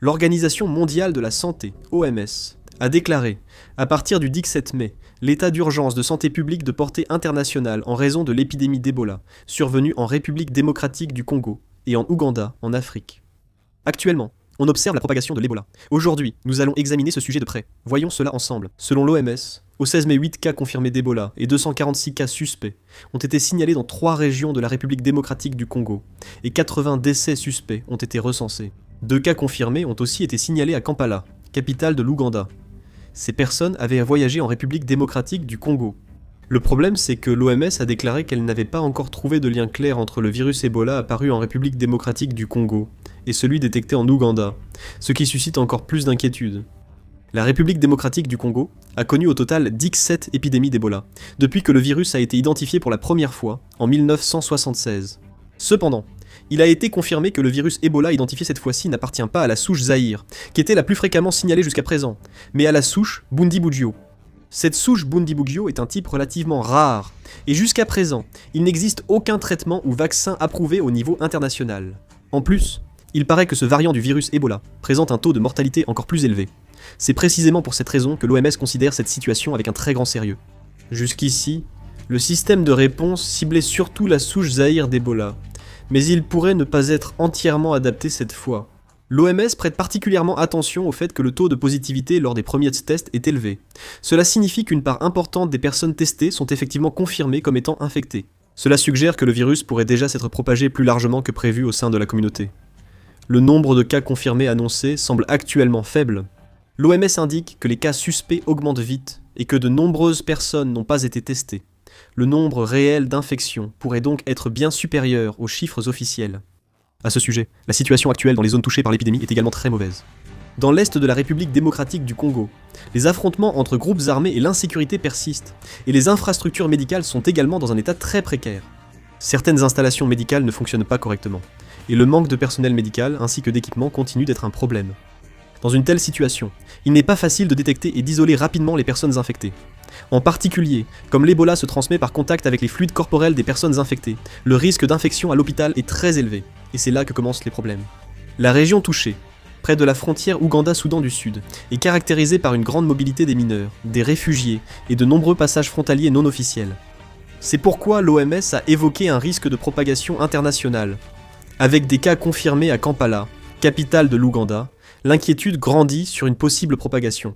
L'Organisation mondiale de la santé, OMS, a déclaré, à partir du 17 mai, l'état d'urgence de santé publique de portée internationale en raison de l'épidémie d'Ebola, survenue en République démocratique du Congo et en Ouganda, en Afrique. Actuellement, on observe la propagation de l'Ebola. Aujourd'hui, nous allons examiner ce sujet de près. Voyons cela ensemble. Selon l'OMS, au 16 mai, 8 cas confirmés d'Ebola et 246 cas suspects ont été signalés dans 3 régions de la République démocratique du Congo, et 80 décès suspects ont été recensés. 2 cas confirmés ont aussi été signalés à Kampala, capitale de l'Ouganda. Ces personnes avaient voyagé en République démocratique du Congo. Le problème, c'est que l'OMS a déclaré qu'elle n'avait pas encore trouvé de lien clair entre le virus Ebola apparu en République démocratique du Congo et celui détecté en Ouganda, ce qui suscite encore plus d'inquiétude. La République démocratique du Congo a connu au total 17 épidémies d'Ebola, depuis que le virus a été identifié pour la première fois, en 1976. Cependant, il a été confirmé que le virus Ebola identifié cette fois-ci n'appartient pas à la souche Zaïre, qui était la plus fréquemment signalée jusqu'à présent, mais à la souche Bundibugyo. Cette souche Bundibugyo est un type relativement rare, et jusqu'à présent, il n'existe aucun traitement ou vaccin approuvé au niveau international. En plus, il paraît que ce variant du virus Ebola présente un taux de mortalité encore plus élevé. C'est précisément pour cette raison que l'OMS considère cette situation avec un très grand sérieux. Jusqu'ici, le système de réponse ciblait surtout la souche Zaïre d'Ebola, mais il pourrait ne pas être entièrement adapté cette fois. L'OMS prête particulièrement attention au fait que le taux de positivité lors des premiers tests est élevé. Cela signifie qu'une part importante des personnes testées sont effectivement confirmées comme étant infectées. Cela suggère que le virus pourrait déjà s'être propagé plus largement que prévu au sein de la communauté. Le nombre de cas confirmés annoncés semble actuellement faible. L'OMS indique que les cas suspects augmentent vite et que de nombreuses personnes n'ont pas été testées. Le nombre réel d'infections pourrait donc être bien supérieur aux chiffres officiels. À ce sujet, la situation actuelle dans les zones touchées par l'épidémie est également très mauvaise. Dans l'est de la République démocratique du Congo, les affrontements entre groupes armés et l'insécurité persistent, et les infrastructures médicales sont également dans un état très précaire. Certaines installations médicales ne fonctionnent pas correctement, et le manque de personnel médical ainsi que d'équipement continue d'être un problème. Dans une telle situation, il n'est pas facile de détecter et d'isoler rapidement les personnes infectées. En particulier, comme l'Ebola se transmet par contact avec les fluides corporels des personnes infectées, le risque d'infection à l'hôpital est très élevé, et c'est là que commencent les problèmes. La région touchée, près de la frontière Ouganda-Soudan du Sud, est caractérisée par une grande mobilité des mineurs, des réfugiés et de nombreux passages frontaliers non officiels. C'est pourquoi l'OMS a évoqué un risque de propagation internationale. Avec des cas confirmés à Kampala, capitale de l'Ouganda, l'inquiétude grandit sur une possible propagation.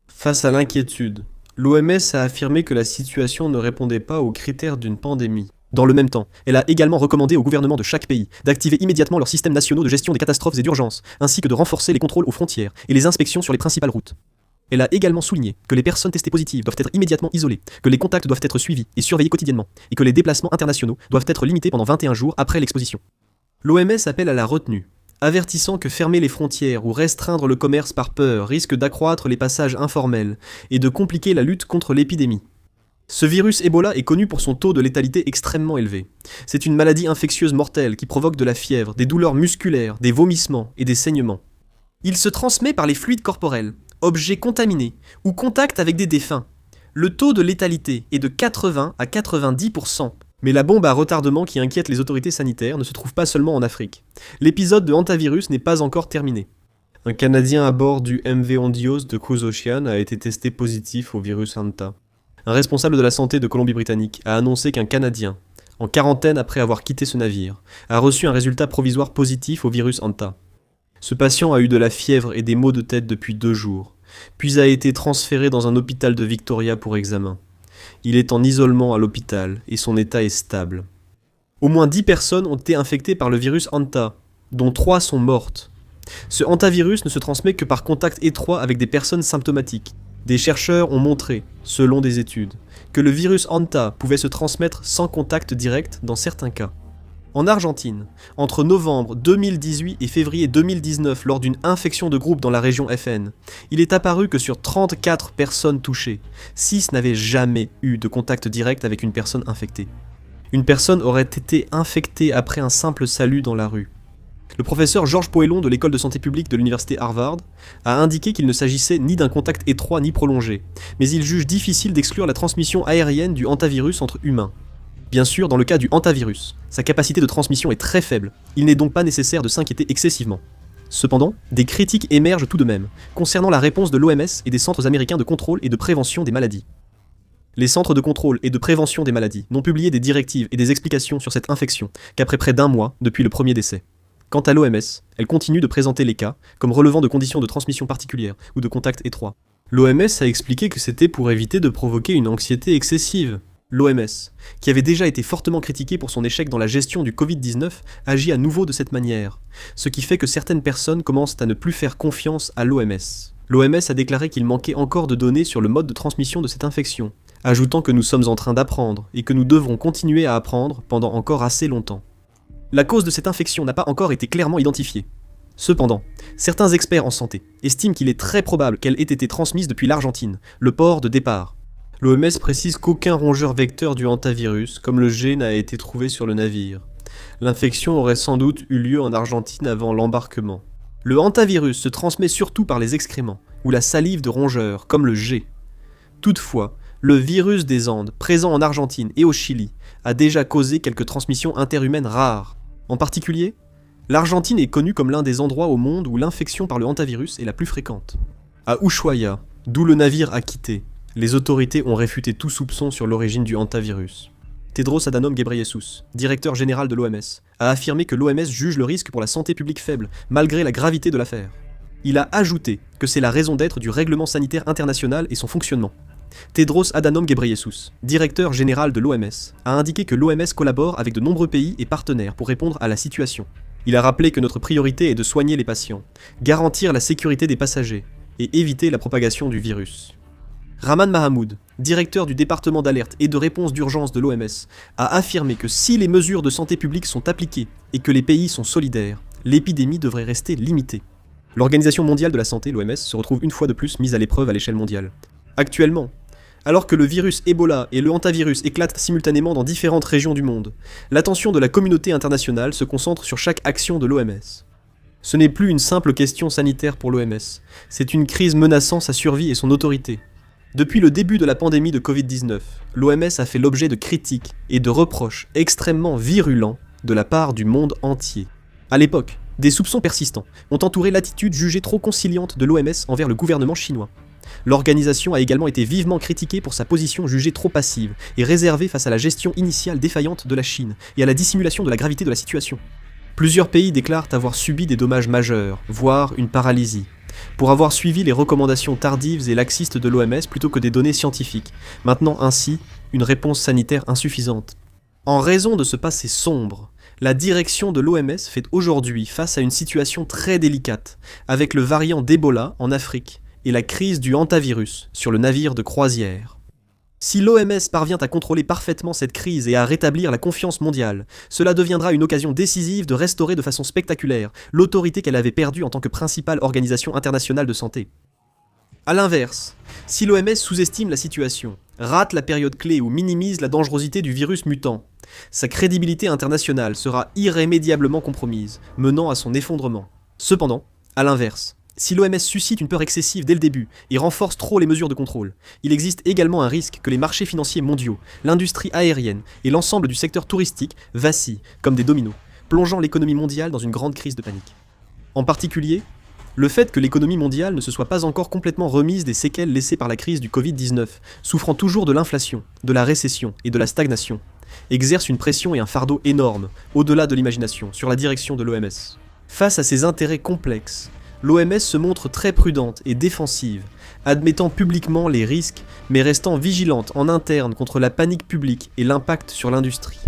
Face à l'inquiétude, l'OMS a affirmé que la situation ne répondait pas aux critères d'une pandémie. Dans le même temps, elle a également recommandé au gouvernement de chaque pays d'activer immédiatement leurs systèmes nationaux de gestion des catastrophes et d'urgences, ainsi que de renforcer les contrôles aux frontières et les inspections sur les principales routes. Elle a également souligné que les personnes testées positives doivent être immédiatement isolées, que les contacts doivent être suivis et surveillés quotidiennement, et que les déplacements internationaux doivent être limités pendant 21 jours après l'exposition. L'OMS appelle à la retenue, avertissant que fermer les frontières ou restreindre le commerce par peur risque d'accroître les passages informels et de compliquer la lutte contre l'épidémie. Ce virus Ebola est connu pour son taux de létalité extrêmement élevé. C'est une maladie infectieuse mortelle qui provoque de la fièvre, des douleurs musculaires, des vomissements et des saignements. Il se transmet par les fluides corporels, objets contaminés ou contact avec des défunts. Le taux de létalité est de 80 à 90%. Mais la bombe à retardement qui inquiète les autorités sanitaires ne se trouve pas seulement en Afrique. L'épisode de hantavirus n'est pas encore terminé. Un Canadien à bord du MV Ondios de Cruise Ocean a été testé positif au virus Hanta. Un responsable de la santé de Colombie-Britannique a annoncé qu'un Canadien, en quarantaine après avoir quitté ce navire, a reçu un résultat provisoire positif au virus Hanta. Ce patient a eu de la fièvre et des maux de tête depuis 2 jours, puis a été transféré dans un hôpital de Victoria pour examen. Il est en isolement à l'hôpital et son état est stable. Au moins 10 personnes ont été infectées par le virus Hanta, dont 3 sont mortes. Ce hantavirus ne se transmet que par contact étroit avec des personnes symptomatiques. Des chercheurs ont montré, selon des études, que le virus Hanta pouvait se transmettre sans contact direct dans certains cas. En Argentine, entre novembre 2018 et février 2019, lors d'une infection de groupe dans la région FN, il est apparu que sur 34 personnes touchées, 6 n'avaient jamais eu de contact direct avec une personne infectée. Une personne aurait été infectée après un simple salut dans la rue. Le professeur Georges Poellon de l'école de santé publique de l'université Harvard a indiqué qu'il ne s'agissait ni d'un contact étroit ni prolongé, mais il juge difficile d'exclure la transmission aérienne du hantavirus entre humains. Bien sûr, dans le cas du hantavirus, sa capacité de transmission est très faible, il n'est donc pas nécessaire de s'inquiéter excessivement. Cependant, des critiques émergent tout de même, concernant la réponse de l'OMS et des centres américains de contrôle et de prévention des maladies. Les centres de contrôle et de prévention des maladies n'ont publié des directives et des explications sur cette infection qu'après près d'un mois depuis le premier décès. Quant à l'OMS, elle continue de présenter les cas comme relevant de conditions de transmission particulières ou de contacts étroits. L'OMS a expliqué que c'était pour éviter de provoquer une anxiété excessive. L'OMS, qui avait déjà été fortement critiquée pour son échec dans la gestion du Covid-19, agit à nouveau de cette manière, ce qui fait que certaines personnes commencent à ne plus faire confiance à l'OMS. L'OMS a déclaré qu'il manquait encore de données sur le mode de transmission de cette infection, ajoutant que nous sommes en train d'apprendre et que nous devrons continuer à apprendre pendant encore assez longtemps. La cause de cette infection n'a pas encore été clairement identifiée. Cependant, certains experts en santé estiment qu'il est très probable qu'elle ait été transmise depuis l'Argentine, le port de départ. L'OMS précise qu'aucun rongeur vecteur du hantavirus, comme le G, n'a été trouvé sur le navire. L'infection aurait sans doute eu lieu en Argentine avant l'embarquement. Le hantavirus se transmet surtout par les excréments, ou la salive de rongeurs, comme le G. Toutefois, le virus des Andes, présent en Argentine et au Chili, a déjà causé quelques transmissions interhumaines rares. En particulier, l'Argentine est connue comme l'un des endroits au monde où l'infection par le hantavirus est la plus fréquente. À Ushuaia, d'où le navire a quitté, les autorités ont réfuté tout soupçon sur l'origine du hantavirus. Tedros Adhanom Ghebreyesus, directeur général de l'OMS, a affirmé que l'OMS juge le risque pour la santé publique faible, malgré la gravité de l'affaire. Il a ajouté que c'est la raison d'être du règlement sanitaire international et son fonctionnement. Tedros Adhanom Ghebreyesus, directeur général de l'OMS, a indiqué que l'OMS collabore avec de nombreux pays et partenaires pour répondre à la situation. Il a rappelé que notre priorité est de soigner les patients, garantir la sécurité des passagers et éviter la propagation du virus. Rahman Mahamoud, directeur du département d'alerte et de réponse d'urgence de l'OMS, a affirmé que si les mesures de santé publique sont appliquées et que les pays sont solidaires, l'épidémie devrait rester limitée. L'Organisation mondiale de la santé, l'OMS, se retrouve une fois de plus mise à l'épreuve à l'échelle mondiale. Actuellement, alors que le virus Ebola et le hantavirus éclatent simultanément dans différentes régions du monde, l'attention de la communauté internationale se concentre sur chaque action de l'OMS. Ce n'est plus une simple question sanitaire pour l'OMS, c'est une crise menaçant sa survie et son autorité. Depuis le début de la pandémie de Covid-19, l'OMS a fait l'objet de critiques et de reproches extrêmement virulents de la part du monde entier. À l'époque, des soupçons persistants ont entouré l'attitude jugée trop conciliante de l'OMS envers le gouvernement chinois. L'organisation a également été vivement critiquée pour sa position jugée trop passive et réservée face à la gestion initiale défaillante de la Chine et à la dissimulation de la gravité de la situation. Plusieurs pays déclarent avoir subi des dommages majeurs, voire une paralysie, pour avoir suivi les recommandations tardives et laxistes de l'OMS plutôt que des données scientifiques, maintenant ainsi une réponse sanitaire insuffisante. En raison de ce passé sombre, la direction de l'OMS fait aujourd'hui face à une situation très délicate, avec le variant d'Ebola en Afrique et la crise du hantavirus sur le navire de croisière. Si l'OMS parvient à contrôler parfaitement cette crise et à rétablir la confiance mondiale, cela deviendra une occasion décisive de restaurer de façon spectaculaire l'autorité qu'elle avait perdue en tant que principale organisation internationale de santé. A l'inverse, si l'OMS sous-estime la situation, rate la période clé ou minimise la dangerosité du virus mutant, sa crédibilité internationale sera irrémédiablement compromise, menant à son effondrement. Cependant, à l'inverse, si l'OMS suscite une peur excessive dès le début et renforce trop les mesures de contrôle, il existe également un risque que les marchés financiers mondiaux, l'industrie aérienne et l'ensemble du secteur touristique vacillent comme des dominos, plongeant l'économie mondiale dans une grande crise de panique. En particulier, le fait que l'économie mondiale ne se soit pas encore complètement remise des séquelles laissées par la crise du Covid-19, souffrant toujours de l'inflation, de la récession et de la stagnation, exerce une pression et un fardeau énorme, au-delà de l'imagination, sur la direction de l'OMS. Face à ces intérêts complexes, l'OMS se montre très prudente et défensive, admettant publiquement les risques, mais restant vigilante en interne contre la panique publique et l'impact sur l'industrie.